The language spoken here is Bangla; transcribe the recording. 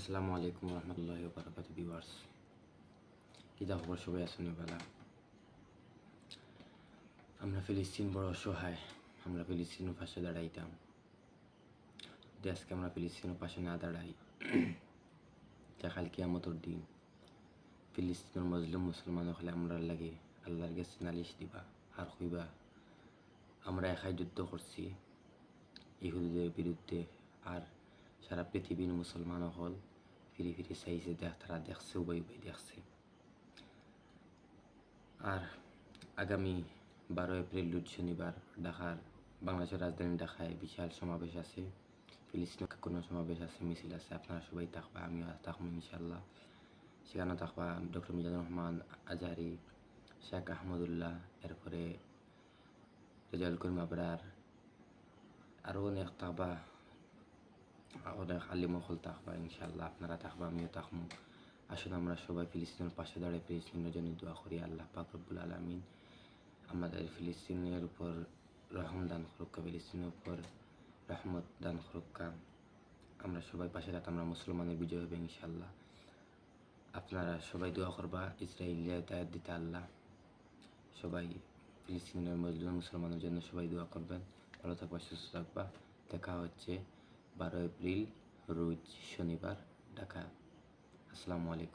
আসসালামু আলাইকুম রহমতুল্লাহি ওয়া বারাকাতুহু ভিউয়ার্স। কী যা খবর, সবাই আসুনি বেলা। আমরা ফিলিস্তিন বড় অসহায়, আমরা ফিলিস্তিনের পাশে দাঁড়াইতাম। যদি আজকে আমরা ফিলিস্তিনের পাশে না দাঁড়াই, যা কাল কিয়ামতের দিন ফিলিস্তিনের মজলুম মুসলমান হলে আমরা লাগে আল্লাহর কাছে নালিশ দিবা আর কইবা আমরা একাই যুদ্ধ করছি ইহুদিদের বিরুদ্ধে, আর সারা পৃথিবীর মুসলমান হল ফিরি ফিরি চাইছে, তারা দেখছে, উবাই উবাই দেখছে। আর আগামী 12 এপ্রিল রোজ শনিবার ঢাকার বাংলাদেশের রাজধানী ঢাকায় বিশাল সমাবেশ আছে, ফিলিস্তিন কোনো সমাবেশ আছে, মিছিল আছে। আপনারা সবাই থাকবা, আমিও থাকবো ইনশাল্লাহ। সেখানেও থাকবা ডক্টর মিজানুর রহমান আজহারি, শেখ আহমদুল্লাহ, এরপরে রেজাউল করিম আবরার, আরও অনেক থাকবা, অনেক আলিমহল থাকবা ইনশাল্লাহ। আপনারা থাকবা, আমিও থাকবো। আসলে আমরা সবাই ফিলিস্তিনের পাশে দাঁড়িয়ে ফিলিস্তিনের জন্য দোয়া করি। আল্লাহ পাক রব্বুল আলামিন আমাদের ফিলিস্তিনের উপর রহম দান করুকা, ফিলিস্তিনের উপর রহমত দান করুকা। আমরা সবাই পাশে থাকতে আমরা মুসলমানের বিজয় হবে ইনশাল্লাহ। আপনারা সবাই দোয়া করবা, ইসরায়েলিয়া দায়ের দিতে আল্লাহ। সবাই ফিলিস্তিনের মজলুম মুসলমানের জন্য সবাই দোয়া করবেন। ভালো থাকবা, সুস্থ থাকবা। দেখা হচ্ছে 12 এপ্রিল রোজ শনিবার ঢাকা। আসসালামু আলাইকুম।